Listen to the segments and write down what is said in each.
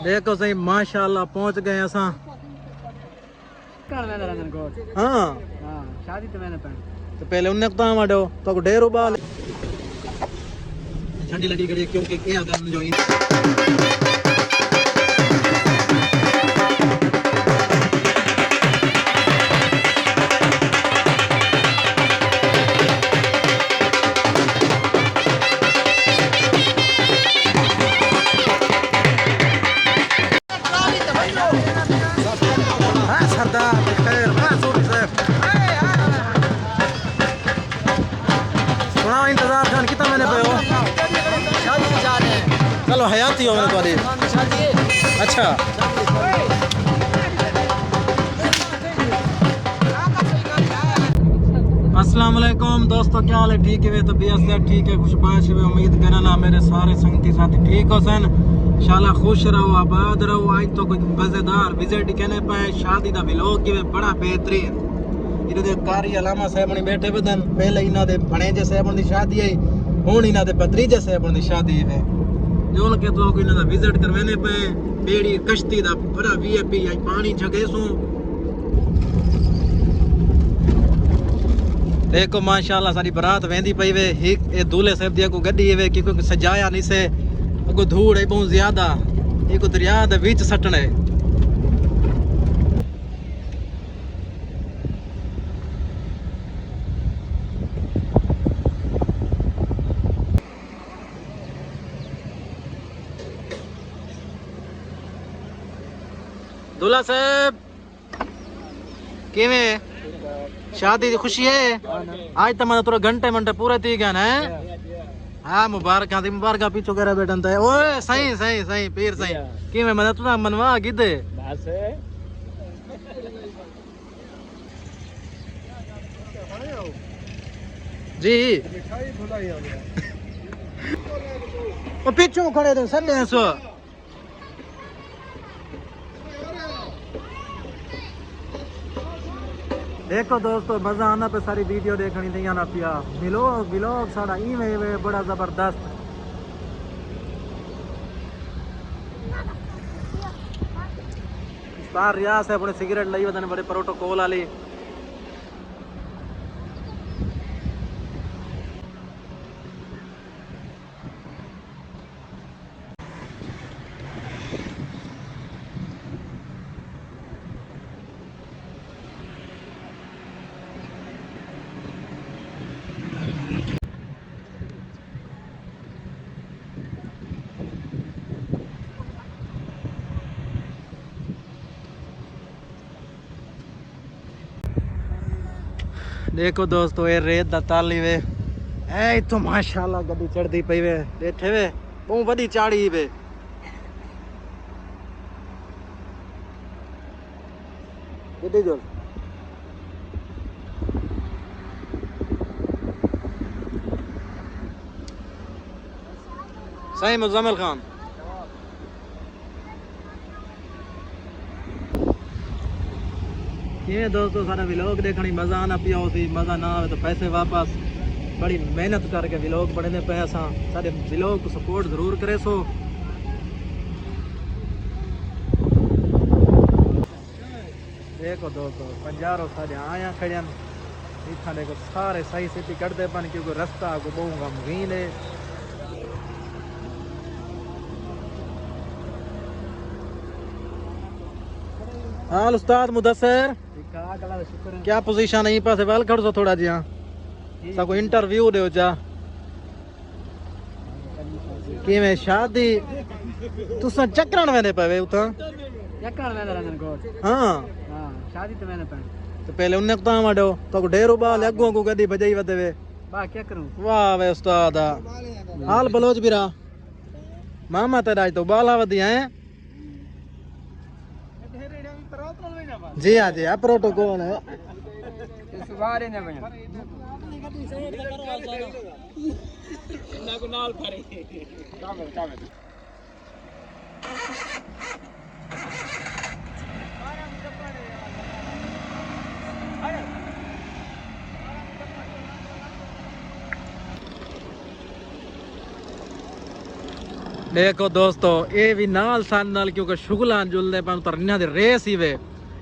देखो सही माशाल्लाह पहुंच गए असा। हाँ शादी तो मैंने तो पहले उन्हें कहा माडो तो को ढेर उबाल ठंडी लगी गई क्योंकि क्या करन जो इंतजार खान कितना मैंने पे हो चलो हयाती हो मैंने तुम्हारी अच्छा अस्सलाम वालेकुम दोस्तों, क्या हाल है? ठीक है तो बेहद ठीक है, खुशबाश है। उम्मीद करना मेरे सारे संगती साथी ठीक हो सन, इंशाल्लाह खुश रहो आबाद रहो। आज तो कुछ मजेदार विजिट कहने पाए शादी का व्लॉग की बड़ा बेहतरीन इन्होंने कारी अलामा साहब ने बैठे बदन पहले इन्हों दे भणेजे साहब की शादी आई, हुण इन्हों दे भतीजे साहब की शादी है जो के तो इन्हों दा विजिट करवाने पे बेड़ी कश्ती दा बड़ा वीआईपी आई पानी जगे सो। देखो माशाल्लाह सारी बारात वेंदी पई वे एक ए दूल्हे साहब दी को गड्डी वे कि कोई सजाया नहीं से को धूड़ है बहुत ज्यादा एक दरिया दे बीच सटने। दूल्हा साहब किवें शादी की खुशी है? आज तो मैं थोड़ा घंटे मंटे पूरे थी गया ना। हाँ मुबारक दी मुबारक पीछो करे बैठन थे। ओए सही सही सही पीर सही कि मैं मदद तुना मनवा गिदे बस जी ओ पीछो खड़े थे सल्ले सो। देखो दोस्तों मजा आना पे सारी वीडियो देखनी नहीं आना पिया व्लॉग व्लॉग सारा इवें बड़ा जबरदस्त। बाहर रियाज है अपने सिगरेट लाई बदन बड़े प्रोटोकॉल वाली। देखो दोस्तों ये रेत दा ताली वे ए तो माशाल्लाह गड्डी चढ़दी पई वे बैठे वे बहुत बड़ी चाड़ी वे। गड्डी जो सही मुजम्मिल खान ये दोस्तों सारा व्लॉग देखने मजा आना पिया सी मजा ना आवे तो पैसे वापस। बड़ी मेहनत करके व्लॉग बनने पे असा सारे व्लॉग को सपोर्ट जरूर करे सो। देखो दोस्तों पंजारो सारे आया खड़न इतना देखो सारे सही सिटी कटते पन क्योंकि रास्ता को बहुत गमगीन है। हाल उस्ताद मुदस्सिर क्या पोजीशन है पासे वाल खड़ सो थोड़ा जी हाँ सबको इंटरव्यू दो जा कि मैं शादी तुसा चक्रण वेंदे पवे उता चक्रण वेंदे रहंदन कोट। हां हां शादी तो मैंने पे तो पहले उन्हें कहा माडो तो को ढेर उबाल अगो को गड्डी बजाई वदे वे बा क्या करूं वाह वे उस्ताद हाल बलोच बिरा मामा तेरा तो बाला वदी हैं जी हाँ जी हाँ प्रोटोकॉल है सुबारे ने बन ना को नाल करे कामे कामे देखो दोस्तों ये भी नाल सन नाल क्योंकि शुगलां जुलदे पन तर इन्हां दी रेस ही वे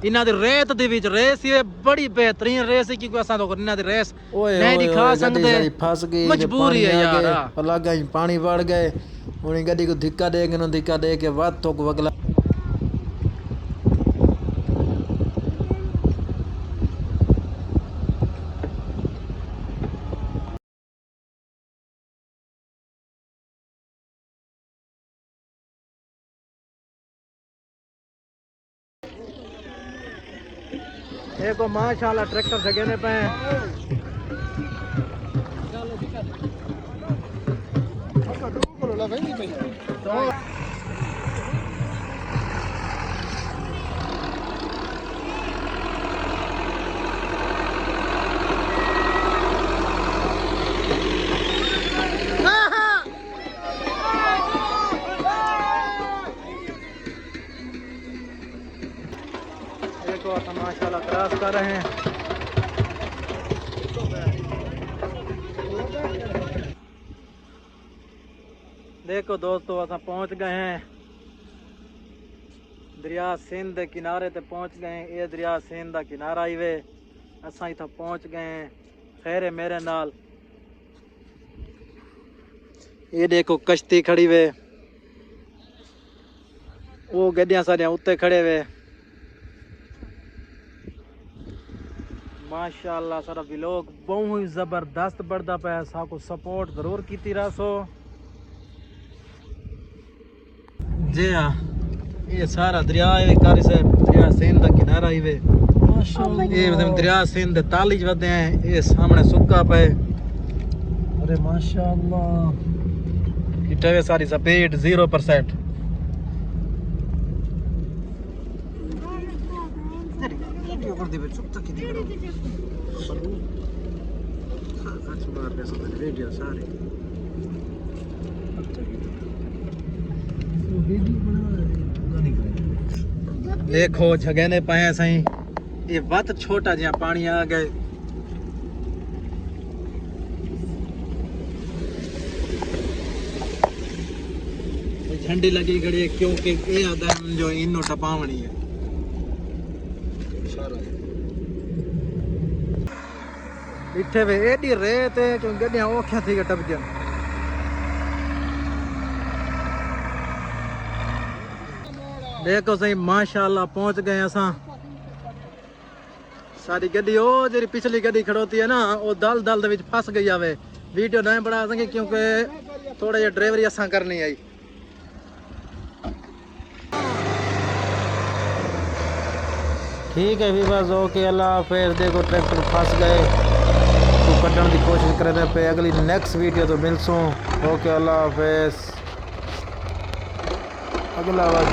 इन्हां दी रेत दे विच रेस ही वे बड़ी बेहतरीन रेस है क्योंकि असां तो इन्हां दी रेस नहीं दिखा सकदे फस गई मजबूरी है यार लगा ही पानी बढ़ गए हुन गड्डी को धिक्का दे के वत तो वगला देखो माशाल्लाह ट्रैक्टर से कहने पे देखो हम माशाल्लाह क्रॉस कर रहे हैं। देखो दोस्तों असा पहुंच गए हैं दरिया सिंध के किनारे ते पहुंच गए हैं। ये दरिया सिंध का किनारा ही वे असा इतना पहुंच गए हैं। खैर है मेरे नाल ये देखो कश्ती खड़ी वे वो गड्डियां सारियां उत्ते खड़े वे माशाल्लाह सारा व्लॉग बहुत ही जबरदस्त बढ़ता पाया साको सपोर्ट जरूर कीती रसो जी हाँ ये सारा दरिया है कारी से दरिया सिंध का किनारा ही वे ये दरिया सिंध ताली वधे हैं ये सामने सुक्का पे अरे माशाल्लाह इटे सारी स्पीड 0%। देखो झगेने पाए सही ये वत छोटा जिहा पानी आ गए झंडी लगी गड़ी है क्योंकि ये आता है जो इनो टपावनी है इथे वे एडी रेत है क्यों गड्डियां औखियां थी टप जन देखो सही माशाल्लाह पहुंच गए असा सारी गड्डी ओ जेरी पिछली गड्डी खड़ोती है ना वो दल दल दे विच फस गई आवे वीडियो नहीं बना सके क्योंकि थोड़ा जिहा ड्राइवरी असा करनी आई। ठीक है बस ओके अल्लाह हाफिज़। देखो ट्रैक्टर फंस गए तो कटने की कोशिश करने पे अगली नेक्स्ट वीडियो तो मिलसूँ। ओके अल्लाह हाफिज़। अगला बार